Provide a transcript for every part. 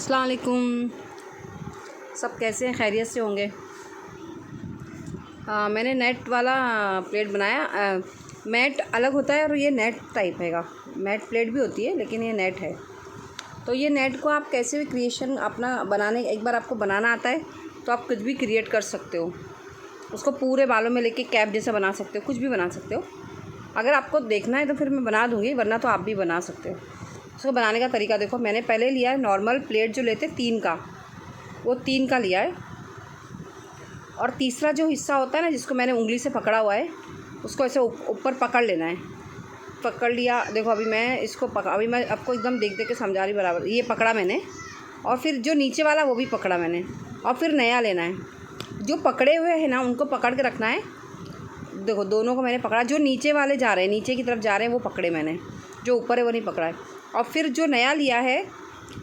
अस्सलाम वालेकुम। सब कैसे हैं? खैरियत से होंगे। मैंने नेट वाला प्लेट बनाया। मैट अलग होता है और ये नेट टाइप हैगा। मैट प्लेट भी होती है लेकिन ये नेट है। तो ये नेट को आप कैसे भी क्रिएशन अपना बनाने, एक बार आपको बनाना आता है तो आप कुछ भी क्रिएट कर सकते हो। उसको पूरे बालों में लेके कैप जैसा बना सकते हो, कुछ भी बना सकते हो। अगर आपको देखना है तो फिर मैं बना दूँगी, वरना तो आप भी बना सकते हो। उसको बनाने का तरीका देखो। मैंने पहले लिया है नॉर्मल प्लेट जो लेते 3 का, वो 3 का लिया है। और तीसरा जो हिस्सा होता है ना, जिसको मैंने उंगली से पकड़ा हुआ है, उसको ऐसे ऊपर पकड़ लेना है। पकड़ लिया। देखो अभी मैं इसको अभी मैं आपको एकदम देख के समझा रही बराबर। ये पकड़ा मैंने, और फिर जो नीचे वाला वो भी पकड़ा मैंने, और फिर नया लेना है। जो पकड़े हुए हैं ना उनको पकड़ के रखना है। देखो दोनों को मैंने पकड़ा। जो नीचे वाले जा रहे हैं, नीचे की तरफ जा रहे हैं, वो पकड़े मैंने। जो ऊपर है वो नहीं पकड़ा है। और फिर जो नया लिया है,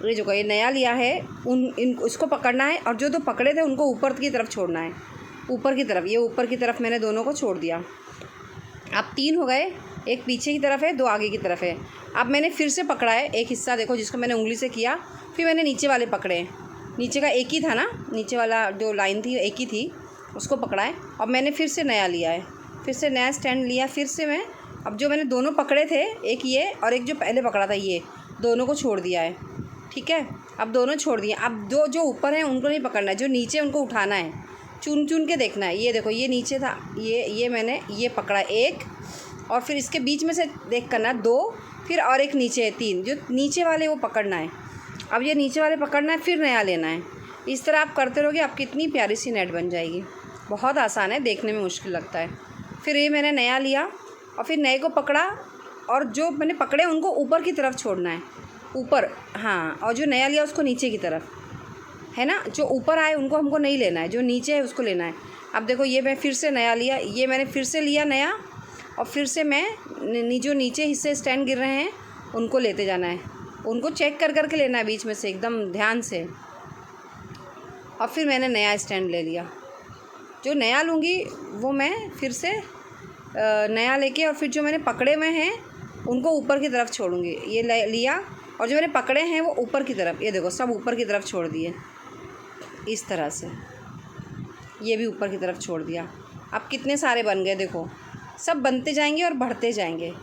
ये नया लिया है, उसको पकड़ना है। और जो पकड़े थे उनको ऊपर की तरफ छोड़ना है। ऊपर की तरफ, ये ऊपर की तरफ मैंने दोनों को छोड़ दिया। अब 3 हो गए। एक पीछे की तरफ है, 2 आगे की तरफ है। अब मैंने फिर से पकड़ा है एक हिस्सा, देखो जिसको मैंने उंगली से किया। फिर मैंने नीचे वाले पकड़े। नीचे का एक ही था ना, नीचे वाला जो लाइन थी एक ही थी, उसको पकड़ा है। अब मैंने फिर से नया लिया है, फिर से नया स्टैंड लिया। फिर से मैं अब जो मैंने दोनों पकड़े थे, एक ये और एक जो पहले पकड़ा था, ये दोनों को छोड़ दिया है। ठीक है, अब दोनों छोड़ दिए। अब जो ऊपर हैं उनको नहीं पकड़ना है, जो नीचे उनको उठाना है। चुन चुन के देखना है। ये देखो ये नीचे था, ये मैंने ये पकड़ा एक, और फिर इसके बीच में से देख करना 2, फिर और एक नीचे है 3। जो नीचे वाले वो पकड़ना है। अब ये नीचे वाले पकड़ना है, फिर नया लेना है। इस तरह आप करते रहोगे, आप कितनी प्यारी सी नेट बन जाएगी। बहुत आसान है, देखने में मुश्किल लगता है। फिर ये मैंने नया लिया और फिर नए को पकड़ा, और जो मैंने पकड़े उनको ऊपर की तरफ छोड़ना है, ऊपर। हाँ, और जो नया लिया उसको नीचे की तरफ, है ना। जो ऊपर आए उनको हमको नहीं लेना है, जो नीचे है उसको लेना है। अब देखो ये मैं फिर से नया लिया, ये मैंने फिर से लिया नया, और फिर से मैं जो नीचे हिस्से स्टैंड गिर रहे हैं उनको लेते जाना है। उनको चेक कर कर के लेना है बीच में से, एकदम ध्यान से। और फिर मैंने नया स्टैंड ले लिया। जो नया लूँगी वो मैं फिर से नया लेके, और फिर जो मैंने पकड़े हुए हैं उनको ऊपर की तरफ छोड़ूंगी। ये लिया, और जो मैंने पकड़े हैं वो ऊपर की तरफ, ये देखो सब ऊपर की तरफ छोड़ दिए इस तरह से। ये भी ऊपर की तरफ छोड़ दिया। अब कितने सारे बन गए देखो। सब बनते जाएंगे और बढ़ते जाएंगे।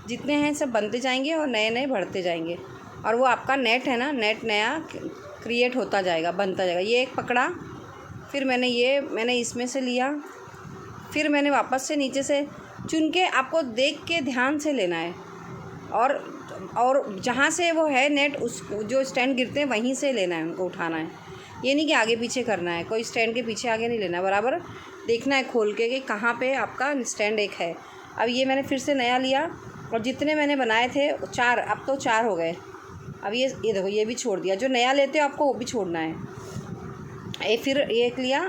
जितने हैं सब बनते जाएंगे और नए नए बढ़ते जाएंगे। और वो आपका नेट है ना, नेट नया क्रिएट होता जाएगा, बनता जाएगा। ये एक पकड़ा, फिर मैंने इसमें से लिया, फिर मैंने वापस से नीचे से चुन के, आपको देख के ध्यान से लेना है। और जहाँ से वो है नेट, उस जो स्टैंड गिरते हैं वहीं से लेना है, उनको उठाना है। ये नहीं कि आगे पीछे करना है, कोई स्टैंड के पीछे आगे नहीं लेना है। बराबर देखना है खोल के कि कहाँ पे आपका स्टैंड एक है। अब ये मैंने फिर से नया लिया, और जितने मैंने बनाए थे 4, अब तो 4 हो गए। अब ये देखो ये भी छोड़ दिया। जो नया लेते हो आपको वो भी छोड़ना है। फिर एक लिया,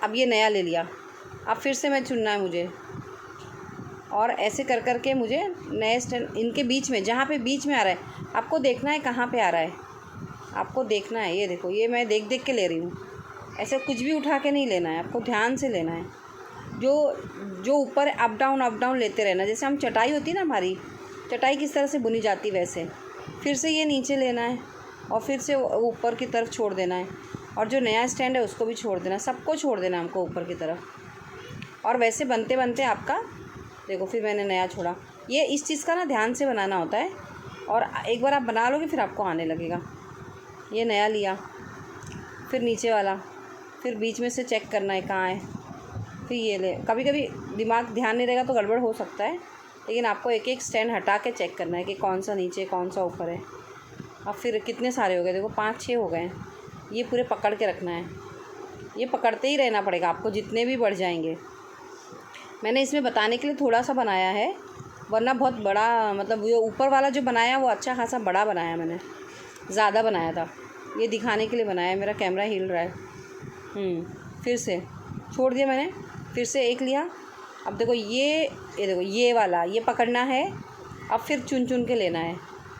अब ये नया ले लिया। अब फिर से मैं चुनना है मुझे, और ऐसे कर कर के मुझे नए स्टैंड इनके बीच में, जहाँ पे बीच में आ रहा है, आपको देखना है कहाँ पे आ रहा है, आपको देखना है। ये देखो ये मैं देख के ले रही हूँ। ऐसे कुछ भी उठा के नहीं लेना है, आपको ध्यान से लेना है। जो ऊपर अप डाउन लेते रहना। जैसे हम चटाई होती है ना, हमारी चटाई किस तरह से बुनी जाती वैसे। फिर से ये नीचे लेना है, और फिर से ऊपर की तरफ छोड़ देना है। और जो नया स्टैंड है उसको भी छोड़ देना, सबको छोड़ देना हमको ऊपर की तरफ। और वैसे बनते बनते आपका देखो, फिर मैंने नया छोड़ा। ये इस चीज़ का ना ध्यान से बनाना होता है, और एक बार आप बना लोगे फिर आपको आने लगेगा। ये नया लिया, फिर नीचे वाला, फिर बीच में से चेक करना है कहाँ है, फिर ये ले। कभी कभी दिमाग ध्यान नहीं रहेगा तो गड़बड़ हो सकता है, लेकिन आपको एक एक स्टैंड हटा के चेक करना है कि कौन सा नीचे कौन सा ऊपर है। अब फिर कितने सारे हो गए देखो, 5-6 हो गए। ये पूरे पकड़ के रखना है, ये पकड़ते ही रहना पड़ेगा आपको, जितने भी बढ़ जाएंगे। मैंने इसमें बताने के लिए थोड़ा सा बनाया है, वरना बहुत बड़ा, मतलब ये ऊपर वाला जो बनाया वो अच्छा खासा बड़ा बनाया मैंने, ज़्यादा बनाया था। ये दिखाने के लिए बनाया। मेरा कैमरा हिल रहा है। फिर से छोड़ दिया मैंने, फिर से एक लिया। अब देखो ये देखो ये वाला, ये पकड़ना है। अब फिर चुन चुन के लेना है,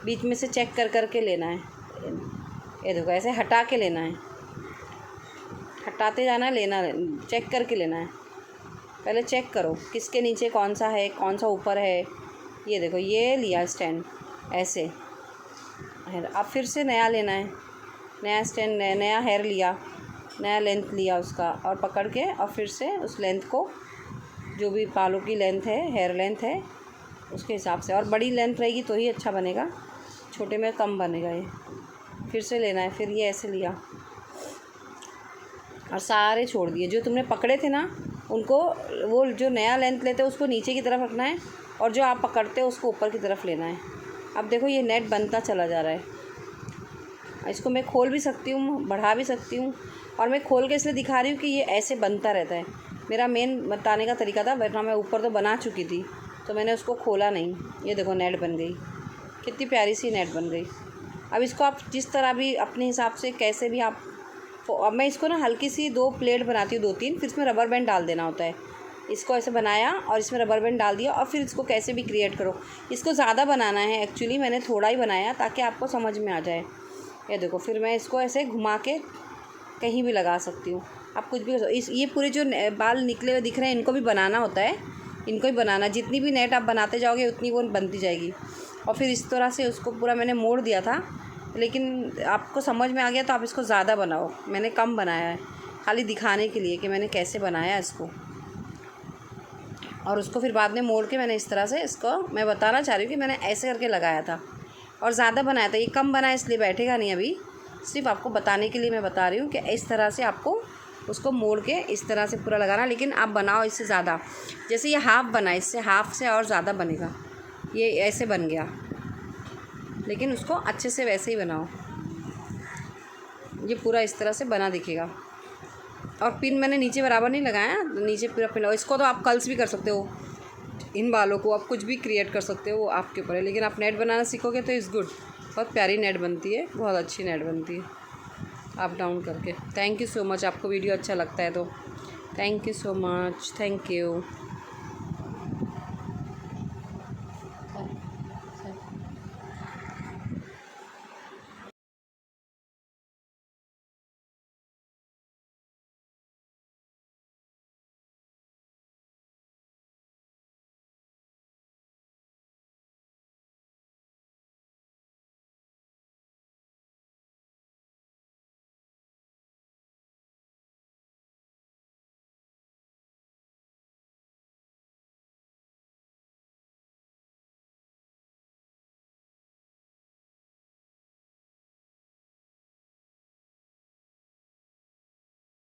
बीच में से चेक कर कर के लेना है। ये देखो ऐसे हटा के लेना है, हटाते जाना है, लेना चेक करके लेना है। पहले चेक करो किसके नीचे कौन सा है, कौन सा ऊपर है। ये देखो ये लिया स्टैंड ऐसे। अब फिर से नया लेना है। नया स्टैंड, नया हेयर लिया, नया लेंथ लिया उसका, और पकड़ के और फिर से उस लेंथ को, जो भी बालों की लेंथ है, हेयर लेंथ है, उसके हिसाब से, और बड़ी लेंथ रहेगी तो ही अच्छा बनेगा, छोटे में कम बनेगा ये। फिर से लेना है, फिर ये ऐसे लिया और सारे छोड़ दिए। जो तुमने पकड़े थे ना उनको, वो जो नया लेंथ लेते हैं उसको नीचे की तरफ रखना है, और जो आप पकड़ते हो उसको ऊपर की तरफ लेना है। अब देखो ये नेट बनता चला जा रहा है। इसको मैं खोल भी सकती हूँ, बढ़ा भी सकती हूँ, और मैं खोल के इसलिए दिखा रही हूँ कि ये ऐसे बनता रहता है। मेरा मेन बताने का तरीका था, वरना मैं ऊपर तो बना चुकी थी तो मैंने उसको खोला नहीं। ये देखो नेट बन गई, कितनी प्यारी सी नेट बन गई। अब इसको आप जिस तरह भी अपने हिसाब से कैसे भी आप, अब मैं इसको ना हल्की सी 2 प्लेट बनाती हूँ, 2-3, फिर इसमें रबर बैंड डाल देना होता है। इसको ऐसे बनाया और इसमें रबर बैंड डाल दिया, और फिर इसको कैसे भी क्रिएट करो। इसको ज़्यादा बनाना है, एक्चुअली मैंने थोड़ा ही बनाया ताकि आपको समझ में आ जाए। ये देखो, फिर मैं इसको ऐसे घुमा के कहीं भी लगा सकती हूँ, आप कुछ भी इस ये पूरे जो बाल निकले हुए दिख रहे हैं इनको भी बनाना होता है, इनको ही बनाना। जितनी भी नेट आप बनाते जाओगे उतनी वो बनती जाएगी। और फिर इस तरह से उसको पूरा मैंने मोड़ दिया था, लेकिन आपको समझ में आ गया तो आप इसको ज़्यादा बनाओ। मैंने कम बनाया है खाली दिखाने के लिए कि मैंने कैसे बनाया इसको, और उसको फिर बाद में मोड़ के मैंने इस तरह से, इसको मैं बताना चाह रही हूँ कि मैंने ऐसे करके लगाया था और ज़्यादा बनाया था। ये कम बनाया इसलिए बैठेगा नहीं, अभी सिर्फ आपको बताने के लिए मैं बता रही हूँ कि इस तरह से आपको उसको मोड़ के इस तरह से पूरा लगाना। लेकिन आप बनाओ इससे ज़्यादा, जैसे ये हाफ़ बना, इससे हाफ़ से और ज़्यादा बनेगा। ये ऐसे बन गया, लेकिन उसको अच्छे से वैसे ही बनाओ। ये पूरा इस तरह से बना दिखेगा। और पिन मैंने नीचे बराबर नहीं लगाया, नीचे पूरा पिन। इसको तो आप कर्ल्स भी कर सकते हो, इन बालों को आप कुछ भी क्रिएट कर सकते हो, वो आपके ऊपर है। लेकिन आप नेट बनाना सीखोगे तो इज़ गुड, बहुत प्यारी नेट बनती है, बहुत अच्छी नेट बनती है अप डाउन करके। Thank you so much. आपको वीडियो अच्छा लगता है तो thank you so much, thank you.